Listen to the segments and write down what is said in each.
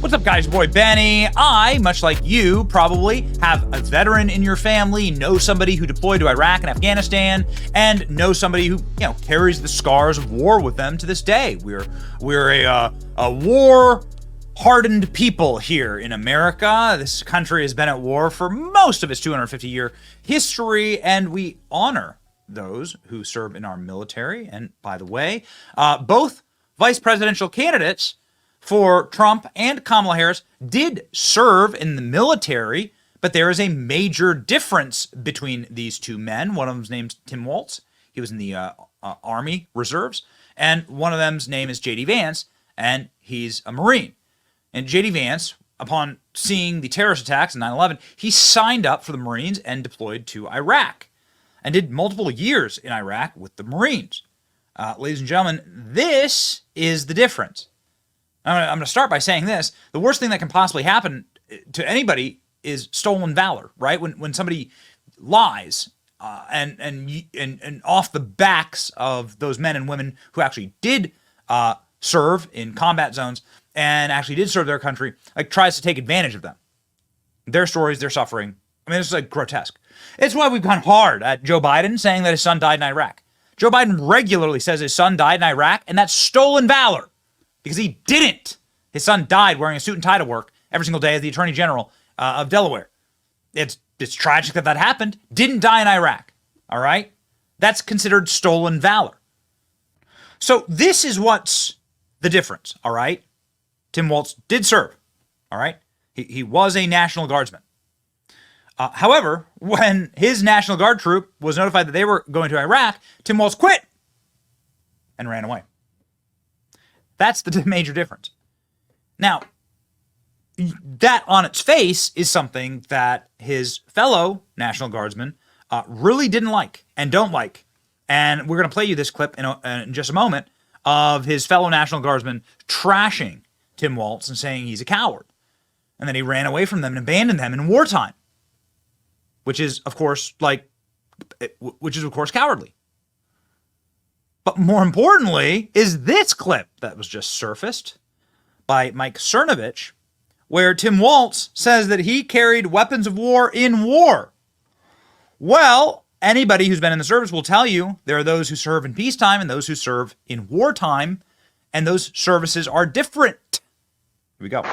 What's up, guys? Your boy Benny. I, much like you, probably have a veteran in your family, know somebody who deployed to Iraq and Afghanistan, and know somebody who, carries the scars of war with them to this day. We're a war-hardened people here in America. This country has been at war for most of its 250-year history, and we honor those who serve in our military. And by the way, both vice presidential candidates for Trump and Kamala Harris did serve in the military, but there is a major difference between these two men. One of them's name's Tim Walz. He was in the Army Reserves. And one of them's name is JD Vance, and he's a Marine. And JD Vance, upon seeing the terrorist attacks in 9/11, he signed up for the Marines and deployed to Iraq and did multiple years in Iraq with the Marines. Ladies and gentlemen, this is the difference. I'm going to start by saying this. The worst thing that can possibly happen to anybody is stolen valor, right? When somebody lies and off the backs of those men and women who actually did serve in combat zones and actually did serve their country, tries to take advantage of them. Their stories, their suffering. I mean, this is grotesque. It's why we've gone hard at Joe Biden saying that his son died in Iraq. Joe Biden regularly says his son died in Iraq, and that's stolen valor. Because he didn't. His son died wearing a suit and tie to work every single day as the Attorney General of Delaware. It's tragic that happened. Didn't die in Iraq. All right? That's considered stolen valor. So this is what's the difference. All right? Tim Walz did serve. All right? He was a National Guardsman. However, when his National Guard troop was notified that they were going to Iraq, Tim Walz quit and ran away. That's the major difference. Now, that on its face is something that his fellow National Guardsmen really didn't like and don't like. And we're going to play you this clip in just a moment of his fellow National Guardsmen trashing Tim Walz and saying he's a coward. And then he ran away from them and abandoned them in wartime, which is, of course, cowardly. But more importantly is this clip that was just surfaced by Mike Cernovich, where Tim Walz says that he carried weapons of war in war. Well, anybody who's been in the service will tell you there are those who serve in peacetime and those who serve in wartime, and those services are different. Here we go.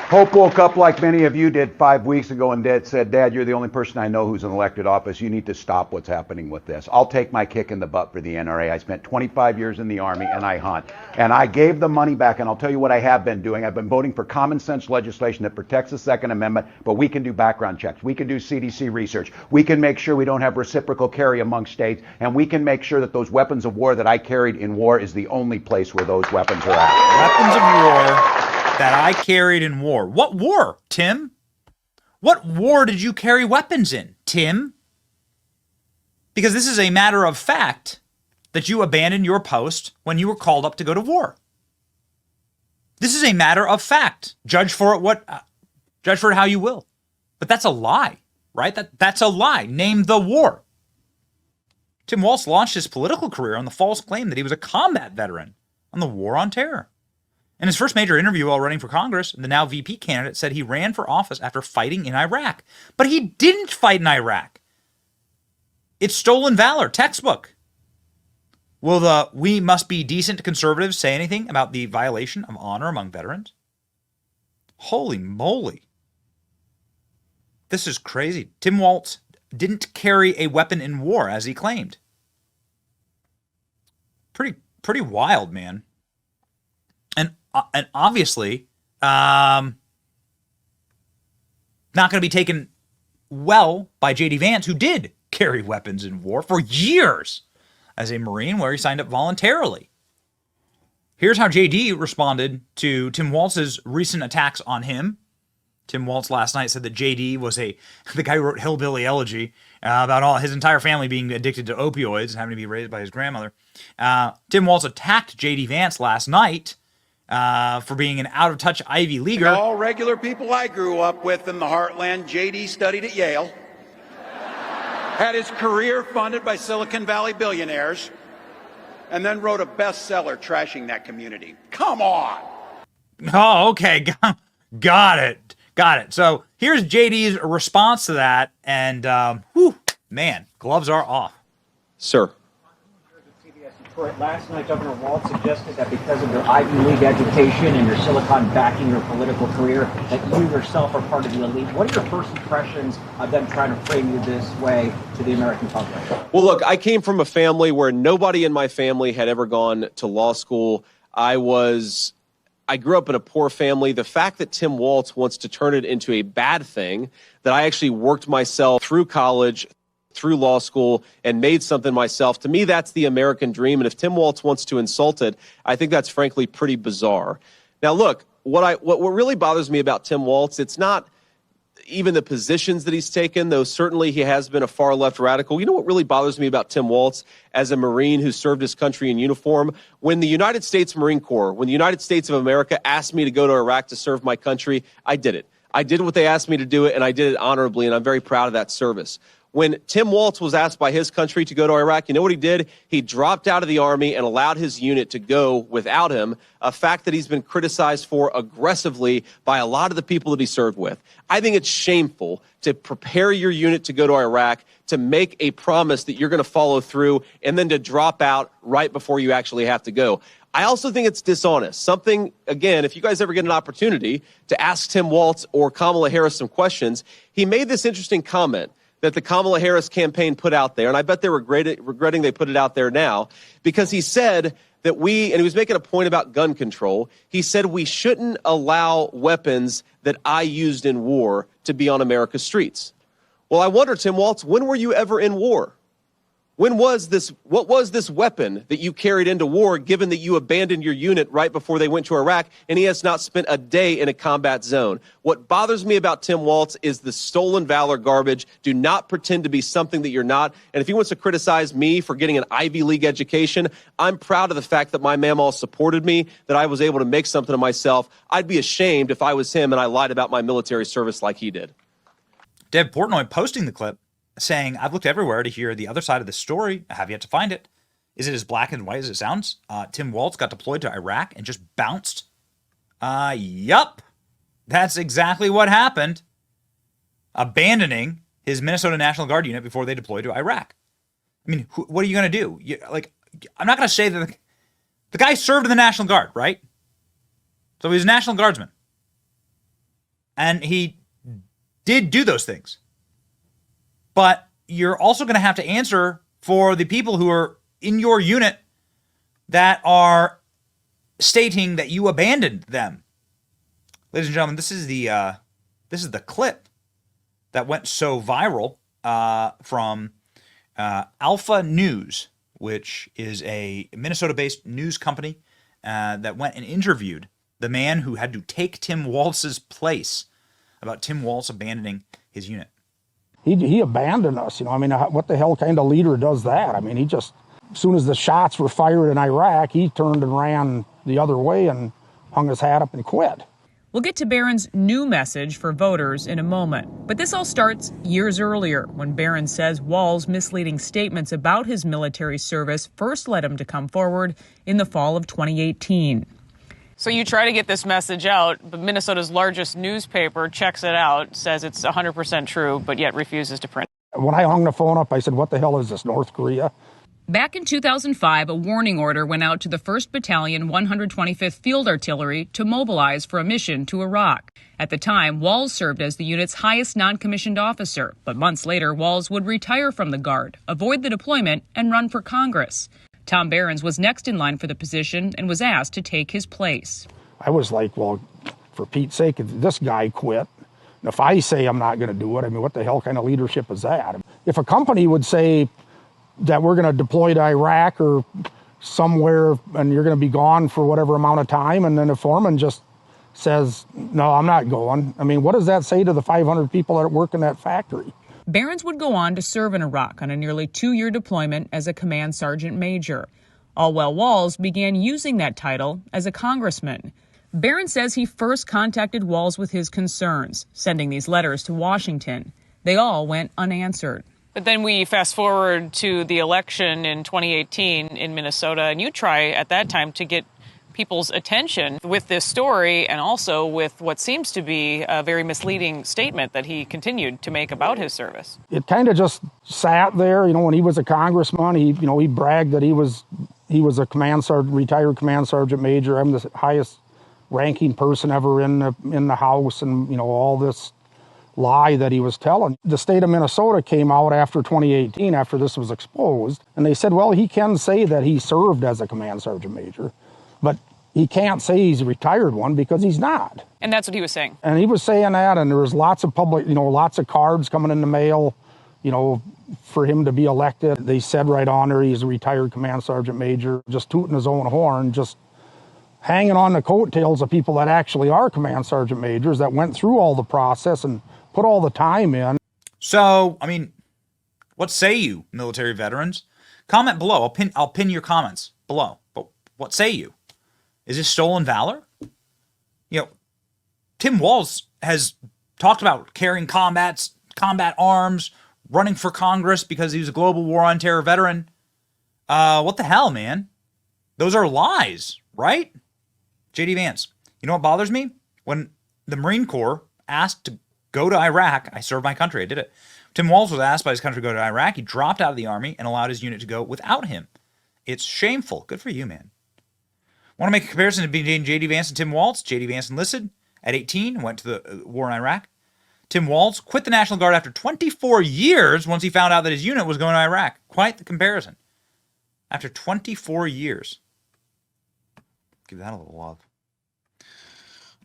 Hope woke up like many of you did 5 weeks ago and said, Dad, you're the only person I know who's in elected office. You need to stop what's happening with this. I'll take my kick in the butt for the NRA. I spent 25 years in the Army and I hunt. And I gave the money back, and I'll tell you what I have been doing. I've been voting for common sense legislation that protects the Second Amendment, but we can do background checks. We can do CDC research. We can make sure we don't have reciprocal carry among states, and we can make sure that those weapons of war that I carried in war is the only place where those weapons are at. Weapons of war that I carried in war. What war, Tim? What war did you carry weapons in, Tim? Because this is a matter of fact that you abandoned your post when you were called up to go to war. This is a matter of fact. Judge for it how you will. But that's a lie, right? That's a lie. Name the war. Tim Walz launched his political career on the false claim that he was a combat veteran on the war on terror. In his first major interview while running for Congress, the now VP candidate said he ran for office after fighting in Iraq. But he didn't fight in Iraq. It's stolen valor, textbook. Will the "we must be decent" conservatives say anything about the violation of honor among veterans? Holy moly. This is crazy. Tim Walz didn't carry a weapon in war, as he claimed. Pretty wild, man. And obviously, not going to be taken well by JD Vance, who did carry weapons in war for years as a Marine, where he signed up voluntarily. Here's how JD responded to Tim Walz's recent attacks on him. Tim Walz last night said that JD was the guy who wrote Hillbilly Elegy about his entire family being addicted to opioids and having to be raised by his grandmother. Tim Walz attacked JD Vance last night for being an out-of-touch Ivy Leaguer. All regular people I grew up with in the heartland. JD studied at Yale, had his career funded by Silicon Valley billionaires, and then wrote a bestseller trashing that community. Come on! Oh, okay. Got it. Got it. So here's JD's response to that. And, man, gloves are off. Sir. Last night, Governor Walz suggested that because of your Ivy League education and your Silicon backing your political career, that you yourself are part of the elite. What are your first impressions of them trying to frame you this way to the American public? Well, look, I came from a family where nobody in my family had ever gone to law school. I grew up in a poor family. The fact that Tim Walz wants to turn it into a bad thing, that I actually worked myself through college, through law school, and made something myself, to me, that's the American dream. And if Tim Walz wants to insult it, I think that's frankly pretty bizarre. Now, look, what really bothers me about Tim Walz, it's not even the positions that he's taken, though certainly he has been a far left radical. You know what really bothers me about Tim Walz as a Marine who served his country in uniform? When the United States Marine Corps, when the United States of America asked me to go to Iraq to serve my country, I did it. I did what they asked me to do it, and I did it honorably, and I'm very proud of that service. When Tim Walz was asked by his country to go to Iraq, you know what he did? He dropped out of the Army and allowed his unit to go without him, a fact that he's been criticized for aggressively by a lot of the people that he served with. I think it's shameful to prepare your unit to go to Iraq, to make a promise that you're going to follow through, and then to drop out right before you actually have to go. I also think it's dishonest. Something, again, if you guys ever get an opportunity to ask Tim Walz or Kamala Harris some questions, he made this interesting comment that the Kamala Harris campaign put out there, and I bet they're regretting they put it out there now, because he said that and he was making a point about gun control, he said we shouldn't allow weapons that I used in war to be on America's streets. Well, I wonder, Tim Walz, when were you ever in war? What was this weapon that you carried into war, given that you abandoned your unit right before they went to Iraq, and he has not spent a day in a combat zone? What bothers me about Tim Walz is the stolen valor garbage. Do not pretend to be something that you're not. And if he wants to criticize me for getting an Ivy League education, I'm proud of the fact that my mamaw supported me, that I was able to make something of myself. I'd be ashamed if I was him and I lied about my military service like he did. Deb Portnoy posting the clip, saying, I've looked everywhere to hear the other side of the story. I have yet to find it. Is it as black and white as it sounds? Tim Walz got deployed to Iraq and just bounced. Yup. That's exactly what happened. Abandoning his Minnesota National Guard unit before they deployed to Iraq. I mean, what are you going to do? I'm not going to say that the guy served in the National Guard, right? So he was a National Guardsman. And he did do those things. But you're also going to have to answer for the people who are in your unit that are stating that you abandoned them. Ladies and gentlemen, this is the clip that went so viral from Alpha News, which is a Minnesota-based news company that went and interviewed the man who had to take Tim Walz's place about Tim Walz abandoning his unit. He abandoned us, I mean, what the hell kind of leader does that? I mean, as soon as the shots were fired in Iraq, he turned and ran the other way and hung his hat up and quit. We'll get to Barron's new message for voters in a moment. But this all starts years earlier, when Barron says Walz's misleading statements about his military service first led him to come forward in the fall of 2018. So you try to get this message out, but Minnesota's largest newspaper checks it out, says it's 100% true, but yet refuses to print. When I hung the phone up, I said, what the hell is this, North Korea? Back in 2005, a warning order went out to the 1st Battalion, 125th Field Artillery to mobilize for a mission to Iraq. At the time, Walz served as the unit's highest non-commissioned officer, but months later, Walz would retire from the Guard, avoid the deployment, and run for Congress. Tom Barron was next in line for the position and was asked to take his place. I was like, well, for Pete's sake, if this guy quit, and if I say I'm not going to do it, I mean, what the hell kind of leadership is that? If a company would say that we're going to deploy to Iraq or somewhere and you're going to be gone for whatever amount of time, and then the foreman just says, no, I'm not going. I mean, what does that say to the 500 people that work in that factory? Barron would go on to serve in Iraq on a nearly 2-year deployment as a command sergeant major. All while Walz began using that title as a congressman. Barron says he first contacted Walz with his concerns, sending these letters to Washington. They all went unanswered. But then we fast forward to the election in 2018 in Minnesota, and you try at that time to get people's attention with this story and also with what seems to be a very misleading statement that he continued to make about his service. It kind of just sat there. When he was a congressman, he bragged that he was a command sergeant, retired command sergeant major. I'm the highest ranking person ever in the House, and all this lie that he was telling. The state of Minnesota came out after 2018, after this was exposed, and they said, well, he can say that he served as a command sergeant major, but he can't say he's a retired one because he's not. And that's what he was saying. And he was saying that, and there was lots of lots of cards coming in the mail, for him to be elected. They said right on there he's a retired command sergeant major, just tooting his own horn, just hanging on the coattails of people that actually are command sergeant majors that went through all the process and put all the time in. So, what say you, military veterans? Comment below. I'll pin your comments below. But what say you? Is this stolen valor? Tim Walz has talked about carrying combat arms, running for Congress because he was a global war on terror veteran. What the hell, man? Those are lies, right? JD Vance. You know what bothers me? When the Marine Corps asked to go to Iraq, I served my country, I did it. Tim Walz was asked by his country to go to Iraq. He dropped out of the Army and allowed his unit to go without him. It's shameful. Good for you, man. Want to make a comparison between JD Vance and Tim Walz? JD Vance enlisted at 18 and went to the war in Iraq. Tim Walz quit the National Guard after 24 years once he found out that his unit was going to Iraq. Quite the comparison. After 24 years. Give that a little love.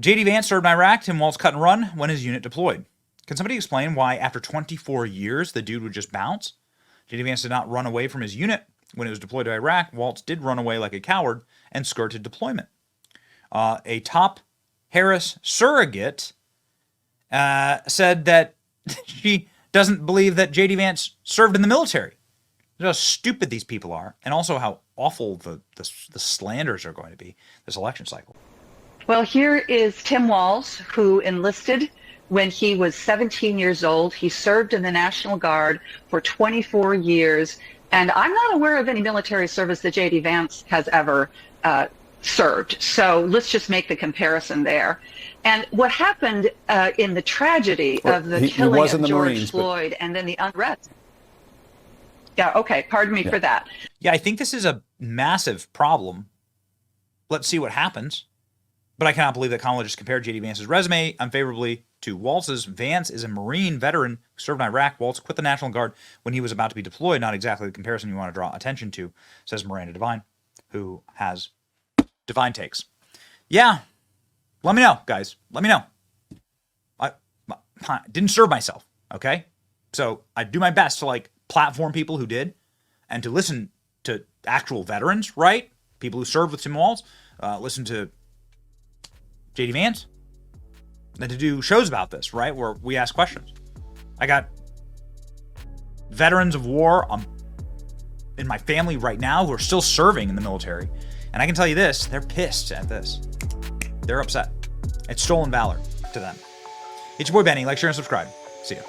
JD Vance served in Iraq. Tim Walz cut and run when his unit deployed. Can somebody explain why after 24 years the dude would just bounce? JD Vance did not run away from his unit when it was deployed to Iraq. Walz did run away like a coward and skirted deployment. A top Harris surrogate said that she doesn't believe that JD Vance served in the military. How stupid these people are, and also how awful the slanders are going to be this election cycle. Well, here is Tim Walz, who enlisted when he was 17 years old. He served in the National Guard for 24 years, and I'm not aware of any military service that JD Vance has ever served. So let's just make the comparison there. And what happened in the tragedy of the killing of George Floyd and then the unrest. Yeah, okay, pardon me for that. Yeah, I think this is a massive problem. Let's see what happens. But I cannot believe that Kamala just compared JD Vance's resume unfavorably to Walz's. Vance is a Marine veteran who served in Iraq. Walz quit the National Guard when he was about to be deployed. Not exactly the comparison you want to draw attention to, says Miranda Devine, who has divine takes. Yeah, let me know, guys. Let me know. I didn't serve myself, okay? So I do my best to platform people who did and to listen to actual veterans, right? People who served with Tim Walz, listen to JD Vance, and to do shows about this, right? Where we ask questions. I got veterans of war in my family right now who are still serving in the military. And I can tell you this, they're pissed at this. They're upset. It's stolen valor to them. It's your boy Benny. Like, share, and subscribe. See ya.